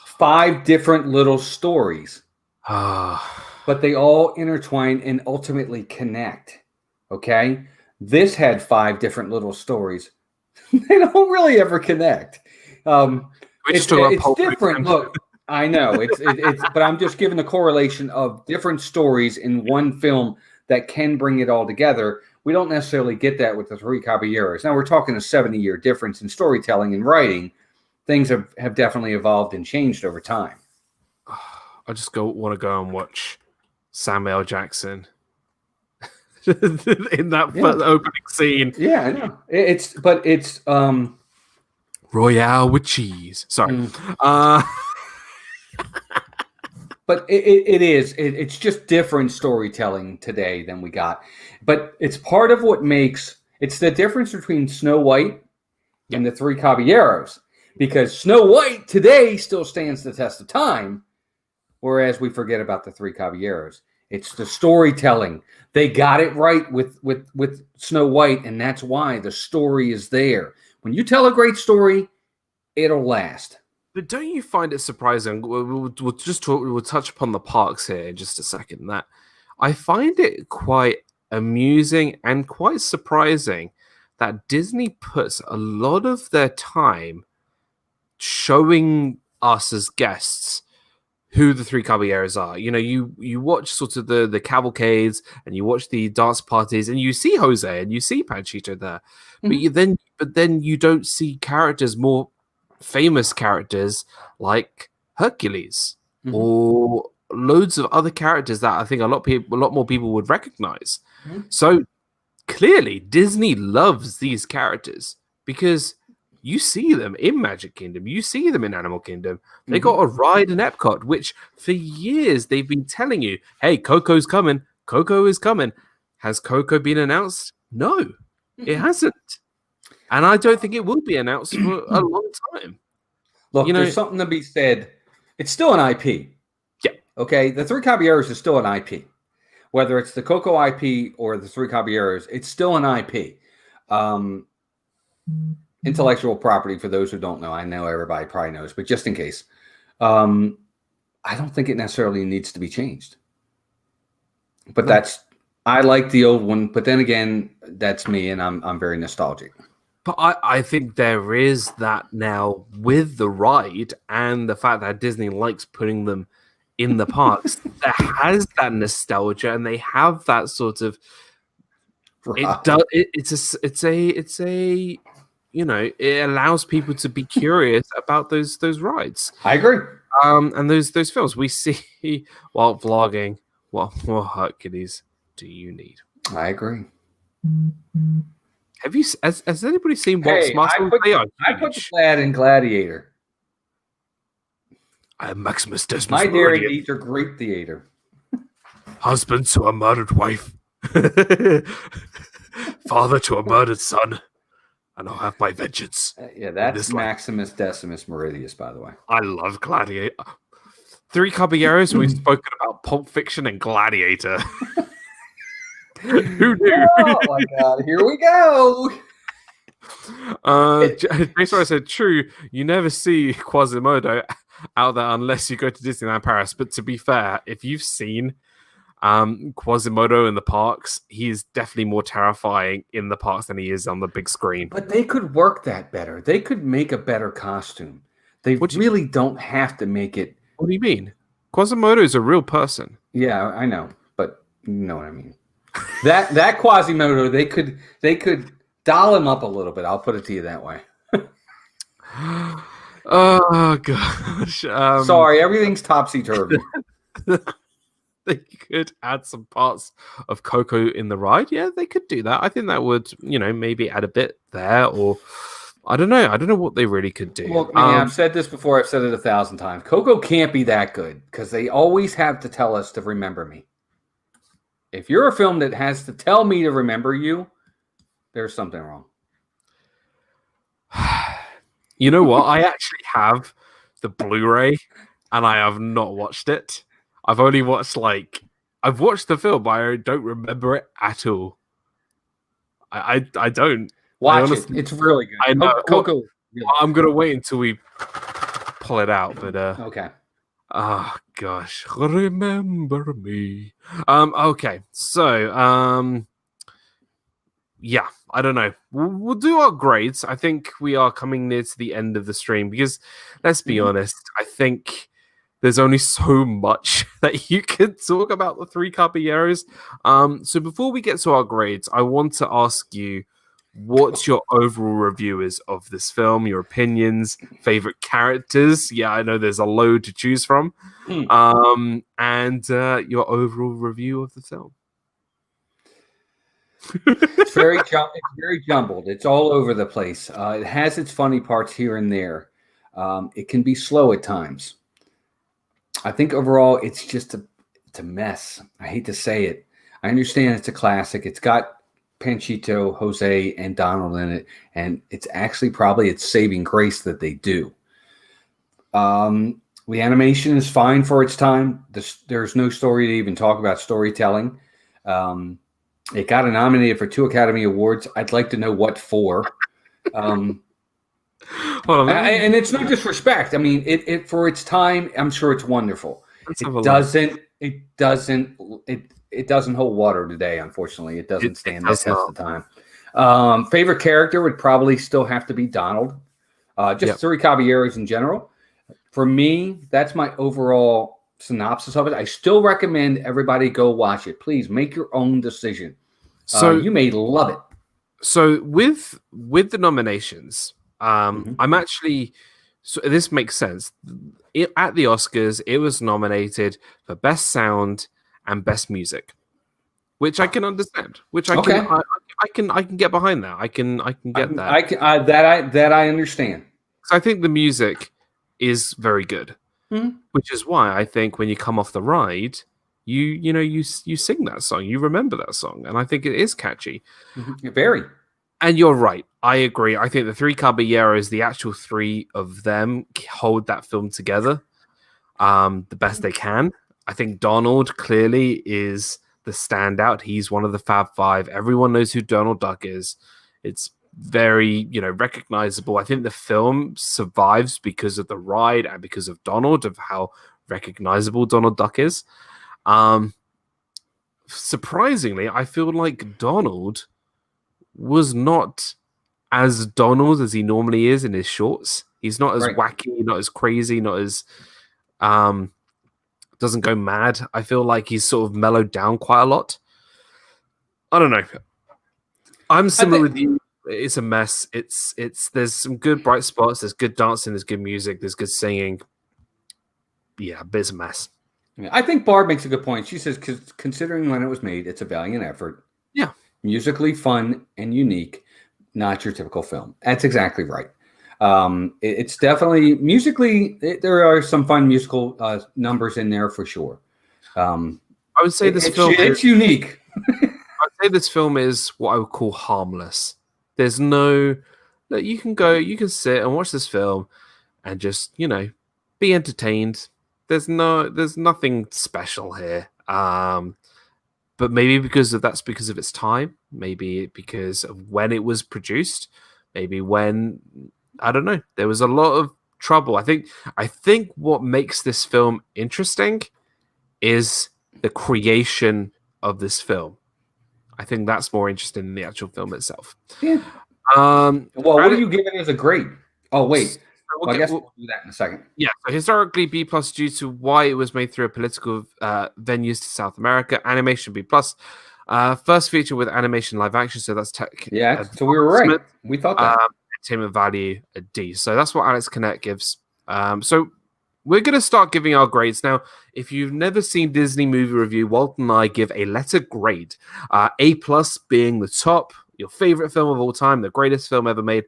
5 different little stories. But they all intertwine and ultimately connect. Okay? This had 5 different little stories. They don't really ever connect. It's different. Look, I know it's but I'm just giving the correlation of different stories in one film that can bring it all together. We don't necessarily get that with the Three Caballeros. Now we're talking a 70-year difference in storytelling and writing. Things have definitely evolved and changed over time. I just want to go and watch Samuel L. Jackson in that opening scene. Yeah, I know. It's Royale with cheese. Sorry. But it's just different storytelling today than we got. But it's part of what makes it's the difference between Snow White and the Three Caballeros, because Snow White today still stands the test of time, whereas we forget about the Three Caballeros. It's the storytelling. They got it right with Snow White, and that's why the story is there. When you tell a great story, it'll last. But don't you find it surprising? We'll touch upon the parks here in just a second. That I find it quite amusing and quite surprising that Disney puts a lot of their time showing us as guests who the three Caballeros are. You know, you watch sort of the cavalcades and you watch the dance parties and you see Jose and you see Panchito there, but then you don't see characters, more famous characters like Hercules or loads of other characters that I think a lot more people would recognize. So clearly Disney loves these characters because you see them in Magic Kingdom, you see them in Animal Kingdom. They got a ride in Epcot, which for years they've been telling you, hey, Coco's coming, Coco is coming. Has Coco been announced? No, it hasn't. And I don't think it will be announced for a long time. Look, there's something to be said. It's still an IP. Yeah. Okay, the Three Caballeros is still an IP. Whether it's the Coco IP or the Three Caballeros, it's still an IP. Intellectual property, for those who don't know. I know everybody probably knows, but just in case. I don't think it necessarily needs to be changed. But I like the old one, but then again, that's me, and I'm very nostalgic. But I think there is that now with the ride and the fact that Disney likes putting them in the parks. There has that nostalgia, and they have that sort of. It's a you know, it allows people to be curious about those rides. I agree. And those films we see while vlogging. What more Hercules do you need? I agree. Have you? Has anybody seen Walt's Muscles? I put the lad in Gladiator. I am Maximus Decimus. My dairy needs are great theater. Husband to a murdered wife. Father to a murdered son. And I'll have my vengeance. Yeah, that's Maximus Decimus Meridius, by the way. I love Gladiator. Three Caballeros, we've spoken about Pulp Fiction and Gladiator. Who knew? Oh my god, here we go. Jason said, true, you never see Quasimodo out there unless you go to Disneyland Paris. But to be fair, if you've seen Quasimodo in the parks, he is definitely more terrifying in the parks than he is on the big screen. But they could work that better. They could make a better costume. They really don't have to make it. What do you mean? Quasimodo is a real person. Yeah, I know, but you know what I mean. That Quasimodo, they could doll him up a little bit. I'll put it to you that way. Oh gosh. Sorry, everything's topsy-turvy. They could add some parts of Coco in the ride. Yeah, they could do that. I think that would, maybe add a bit there, or I don't know. I don't know what they really could do. Well, I've said this before. I've said it 1,000 times. Coco can't be that good because they always have to tell us to remember me. If you're a film that has to tell me to remember you, there's something wrong. You know what? I actually have the Blu-ray, and I have not watched it. I've only watched I've watched the film, but I don't remember it at all. I don't. Watch it. It's really good. I know. Coco. Really I'm gonna wait until we pull it out. But okay. Oh gosh, remember me. Okay, so yeah, I don't know. We'll do our grades. I think we are coming near to the end of the stream because, let's be honest, I think there's only so much that you can talk about the Three Caballeros. So before we get to our grades, I want to ask you, what's your overall review is of this film, your opinions, favorite characters? Yeah, I know there's a load to choose from. And your overall review of the film. It's very jumbled. It's all over the place. It has its funny parts here and there. It can be slow at times. I think overall it's just a mess. I hate to say it. I understand it's a classic. It's got Panchito, Jose, and Donald in it, and it's actually probably its saving grace that they do. The animation is fine for its time. There's no story to even talk about storytelling. It got nominated for 2 Academy Awards. I'd like to know what for. And it's no disrespect. I mean, it for its time, I'm sure it's wonderful. It doesn't hold water today, unfortunately. It doesn't stand that test of time. Favorite character would probably still have to be Donald. Just 3 Caballeros in general. For me, that's my overall synopsis of it. I still recommend everybody go watch it. Please make your own decision. So you may love it. So with the nominations, I'm actually. So this makes sense. At the Oscars, it was nominated for Best Sound and Best Music, which I can understand. Which I can get behind that. I can get that. That I understand. So I think the music is very good, which is why I think when you come off the ride, you sing that song, you remember that song, and I think it is catchy. Very. And you're right. I agree. I think the 3 Caballeros, the actual 3 of them, hold that film together the best they can. I think Donald clearly is the standout. He's one of the Fab Five. Everyone knows who Donald Duck is. It's very, recognizable. I think the film survives because of the ride and because of Donald, of how recognizable Donald Duck is. Surprisingly, I feel like Donald was not as Donald as he normally is in his shorts. He's not as wacky, not as crazy, not as doesn't go mad. I feel like he's sort of mellowed down quite a lot. I don't know. I'm similar with you. It's a mess. It's there's some good bright spots, there's good dancing, there's good music, there's good singing. Yeah, but it's a mess. I think Barb makes a good point. She says, considering when it was made, it's a valiant effort. Yeah. Musically fun and unique, not your typical film. That's exactly right. It's definitely musically, there are some fun musical numbers in there for sure. I would say it's unique. I'd say this film is what I would call harmless. There's no, you can sit and watch this film and just, be entertained. There's nothing special here. But maybe because of its time, maybe because of when it was produced, maybe when, I don't know, there was a lot of trouble. I think what makes this film interesting is the creation of this film. I think that's more interesting than the actual film itself. Yeah. What do you give it as a grade? Oh, wait. I guess we'll do that in a second. Yeah, so historically B+ due to why it was made through a political venues to South America. Animation B+. First feature with animation live action, so that's tech. Yeah, so we were right. We thought that. Entertainment value a D. So that's what Alex Connect gives. So we're going to start giving our grades now. If you've never seen Disney Movie Review, Walt and I give a letter grade. A+ being the top, your favorite film of all time, the greatest film ever made.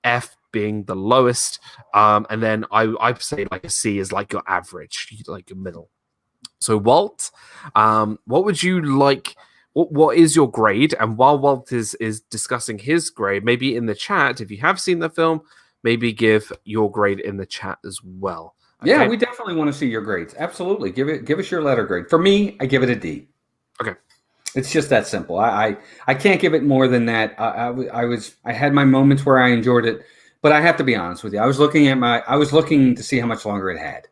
F being the lowest, and then I say like a C is like your average, like your middle. So Walt, what would you like? What is your grade? And while Walt is discussing his grade, maybe in the chat, if you have seen the film, maybe give your grade in the chat as well. Okay? Yeah, we definitely want to see your grades. Absolutely, give us your letter grade. For me, I give it a D. Okay. It's just that simple. I can't give it more than that. I had my moments where I enjoyed it, but I have to be honest with you. I was looking to see how much longer it had.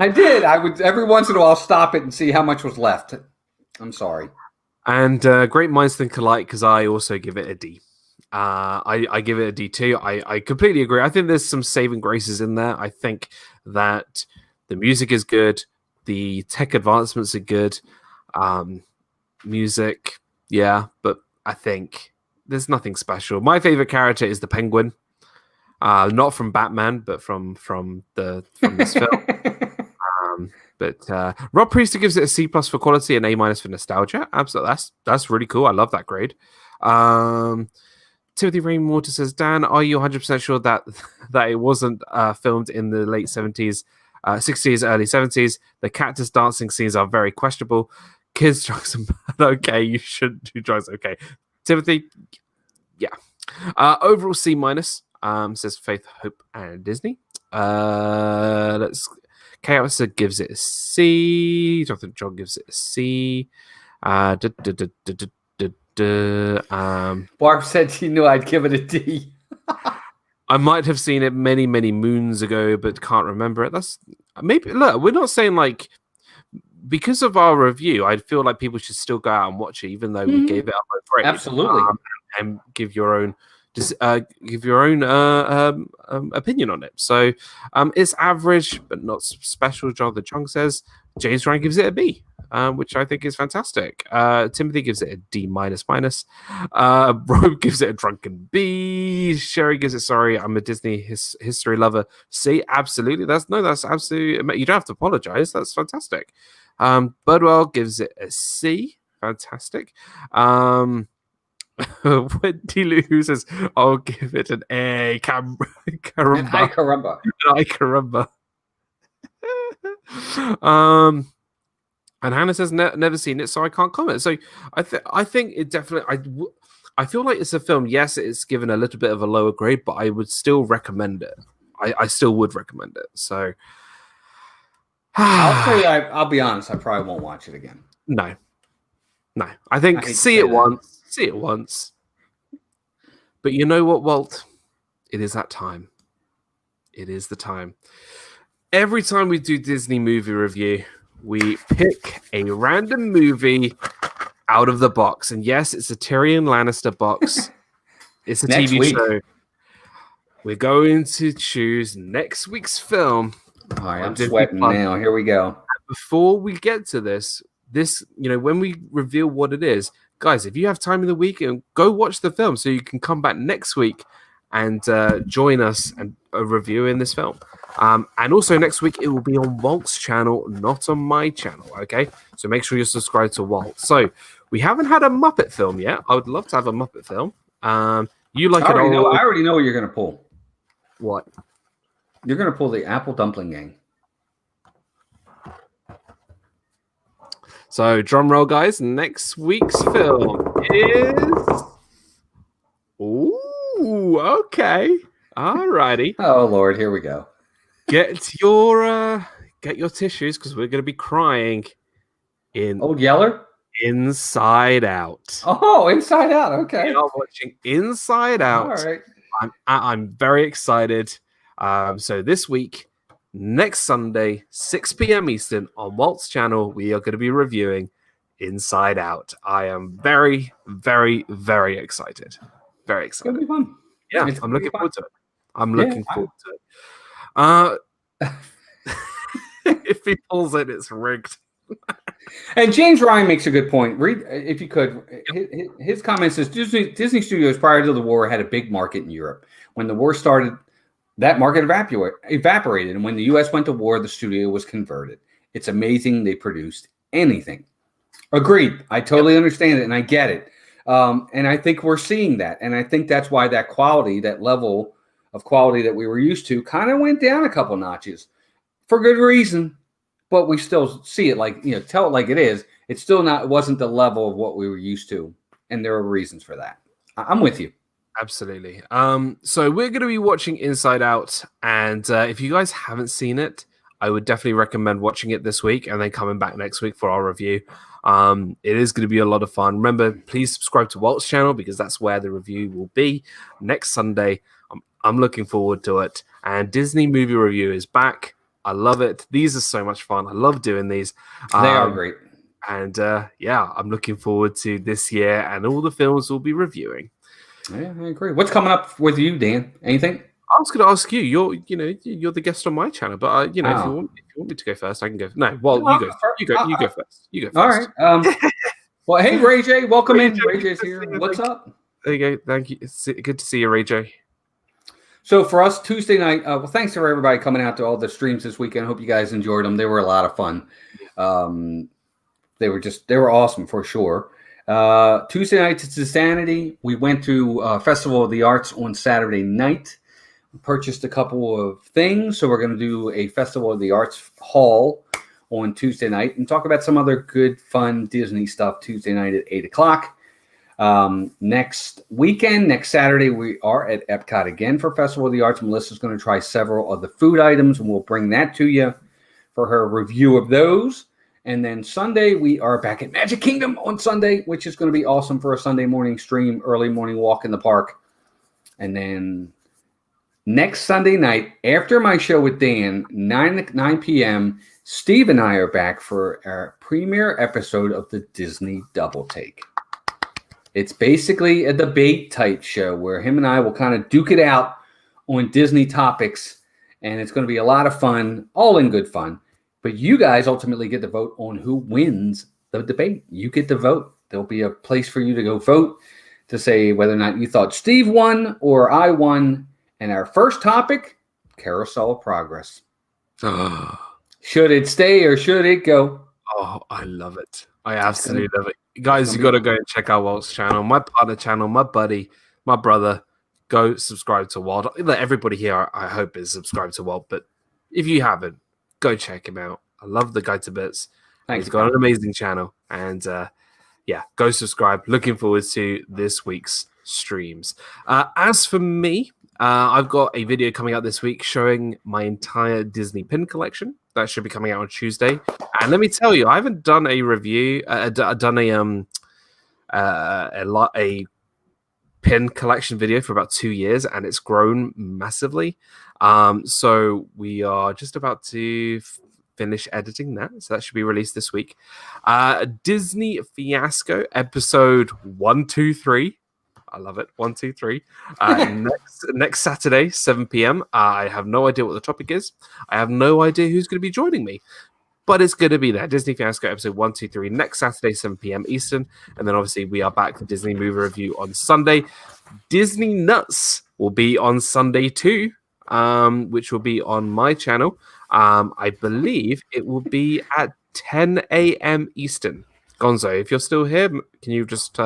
I did. I would every once in a while stop it and see how much was left. I'm sorry. And great minds think alike, because I also give it a D. I give it a D too. I completely agree. I think there's some saving graces in there. I think that the music is good. The tech advancements are good. Music, yeah, but I think there's nothing special. My favorite character is the Penguin. Not from Batman, but from this film. But Rob Priester gives it a C+ for quality and A- for nostalgia. Absolutely, that's really cool. I love that grade. Timothy Rainwater says, Dan, are you 100% sure that it wasn't filmed in the late 70s, 60s, early 70s? The cactus dancing scenes are very questionable. Kids drugs and bad. Okay, you shouldn't do drugs. Okay, Timothy. Yeah. Overall C-. Says Faith, Hope, and Disney. Chaos gives it a C. Jonathan John gives it a C. Barb said she knew I'd give it a D. I might have seen it many, many moons ago, but can't remember it. That's maybe. Look, we're not saying like because of our review. I feel like people should still go out and watch it, even though we gave it a low grade. Absolutely, and give your own. Opinion on it. So it's average, but not special. Jonathan Chung says James Ryan gives it a B, which I think is fantastic. Timothy gives it a D minus. Rob gives it a drunken B. Sherry gives it sorry. I'm a Disney history lover. C, absolutely. That's absolutely. You don't have to apologize. That's fantastic. Budwell gives it a C. Fantastic. Wendy Lou says, I'll give it an A. Caramba. An I caramba. I caramba. And Hannah says, never seen it, so I can't comment. So I think it definitely, I feel like it's a film. Yes, it's given a little bit of a lower grade, but I would still recommend it. I still would recommend it. So I'll tell you, I'll be honest, I probably won't watch it again. No. I think see it once. But you know what, Walt? It is that time. It is the time. Every time we do Disney movie review, we pick a random movie out of the box. And yes, it's a Tyrion Lannister box. It's a TV show. We're going to choose next week's film. All right, I'm sweating now. Here we go. Before we get to this, when we reveal what it is, guys, if you have time in the week, go watch the film so you can come back next week and join us and reviewing this film. And also next week, it will be on Walt's channel, not on my channel, okay? So make sure you're subscribed to Walt. So we haven't had a Muppet film yet. I would love to have a Muppet film. You like I already know what you're going to pull. What? You're going to pull the Apple Dumpling Gang. So, drum roll, guys. Next week's film is... Ooh, okay. Alrighty. Oh, Lord, here we go. Get your tissues, because we're going to be crying in... Old Yeller? Inside Out. Oh, Inside Out, okay. We are watching Inside Out. All right. I'm very excited. So this week... Next Sunday, 6 p.m. Eastern on Walt's channel, we are going to be reviewing Inside Out. I am very, very, very excited. Very excited. It's going to be fun. Yeah, I'm looking forward to it. I'm looking forward to it. If he pulls it, it's rigged. And James Ryan makes a good point. Read, if you could, his comment says, Disney Studios prior to the war had a big market in Europe. When the war started, that market evaporated, and when the U.S. went to war, the studio was converted. It's amazing they produced anything. Agreed. I totally understand it, and I get it. And I think we're seeing that, and I think that's why that quality, that level of quality that we were used to, kind of went down a couple notches for good reason. But we still see it tell it like it is. It's still not. It wasn't the level of what we were used to, and there are reasons for that. I'm with you. Absolutely. So we're going to be watching Inside Out, and if you guys haven't seen it, I would definitely recommend watching it this week and then coming back next week for our review. It is going to be a lot of fun. Remember, please subscribe to Walt's channel because that's where the review will be next Sunday. I'm looking forward to it. And Disney Movie Review is back. I love it. These are so much fun. I love doing these. They are great. And I'm looking forward to this year and all the films we'll be reviewing. Yeah, I agree. What's coming up with you, Dan? Anything? I was going to ask you. You're the guest on my channel, but if you want me to go first, I can go. No, well, you go first. You go first. All right. Well, hey, Ray J, welcome in. Ray J's here. What's up? There you go. Thank you. It's good to see you, Ray J. So for us, Tuesday night. Well, thanks for everybody coming out to all the streams this weekend. Hope you guys enjoyed them. They were a lot of fun. They were awesome for sure. Tuesday night to Insanity. We went to Festival of the Arts on Saturday night. We purchased a couple of things, so we're going to do a Festival of the Arts haul on Tuesday night and talk about some other good, fun Disney stuff Tuesday night at 8 o'clock. Next weekend, next Saturday, we are at Epcot again for Festival of the Arts. Melissa's going to try several of the food items, and we'll bring that to you for her review of those. And then Sunday, we are back at Magic Kingdom on Sunday, which is going to be awesome for a Sunday morning stream, early morning walk in the park. And then next Sunday night, after my show with Dan, 9 p.m., Steve and I are back for our premiere episode of the Disney Double Take. It's basically a debate type show where him and I will kind of duke it out on Disney topics, and it's going to be a lot of fun, all in good fun. But you guys ultimately get to vote on who wins the debate. You get to vote. There'll be a place for you to go vote to say whether or not you thought Steve won or I won. And our first topic, Carousel of Progress. Should it stay or should it go? Oh, I love it. I absolutely love it. Guys, you got to go and check out Walt's channel, my partner channel, my buddy, my brother. Go subscribe to Walt. Everybody here, I hope, is subscribed to Walt. But if you haven't, go check him out. I love the guy to bits. He's got an amazing channel. And yeah, go subscribe. Looking forward to this week's streams. As for me, I've got a video coming out this week showing my entire Disney pin collection. That should be coming out on Tuesday. And let me tell you, I haven't done a review, done a pin collection video for about 2 years, and it's grown massively. So we are just about to finish editing that, so that should be released this week. Disney Fiasco episode 123. I love it. 1, 2, 3. Next Saturday, 7 p.m. I have no idea what the topic is. I have no idea who's going to be joining me, but it's going to be there. Disney Fiasco episode 1, 2, 3 next Saturday, 7 p.m. Eastern, and then obviously we are back for Disney movie review on Sunday. Disney Nuts will be on Sunday too, which will be on my channel. I believe it will be at 10 a.m. Eastern. Gonzo, if you're still here, can you just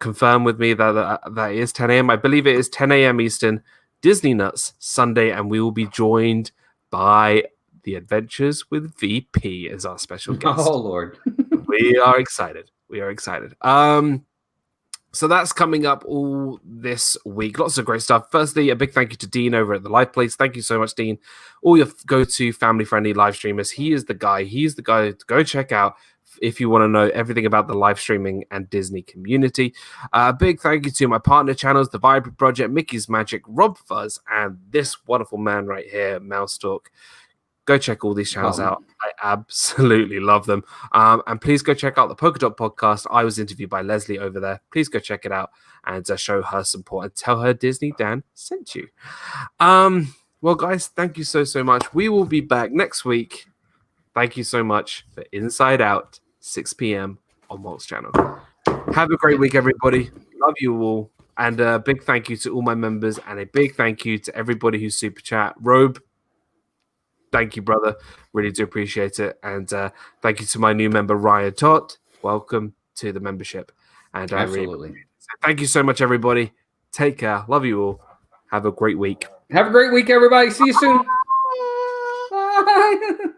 confirm with me that is 10 a.m.? I believe it is 10 a.m. Eastern. Disney Nuts Sunday, and we will be joined by The Adventures with VP as our special guest. Oh Lord, we are excited. We are excited. So that's coming up all this week. Lots of great stuff. Firstly, a big thank you to Dean over at the Live Place. Thank you so much, Dean. All your go-to family-friendly live streamers. He is the guy. He's the guy to go check out if you want to know everything about the live streaming and Disney community. Big thank you to my partner channels, the Viapree Project, Mickey's Magic, RobFuz, and this wonderful man right here, Mousetalk. Go check all these channels out. I absolutely love them. And please go check out the Polka Dot podcast. I was interviewed by Leslie over there. Please go check it out and show her support and tell her Disney Dan sent you. Well, guys, thank you so much. We will be back next week. Thank you so much for Inside Out, 6 p.m. on Walt's channel. Have a great week, everybody. Love you all. And a big thank you to all my members and a big thank you to everybody who's super chat. Robe, thank you, brother. Really do appreciate it. And thank you to my new member, Ryan Todd. Welcome to the membership. And absolutely. Thank you so much, everybody. Take care. Love you all. Have a great week. Have a great week, everybody. See you soon. Bye.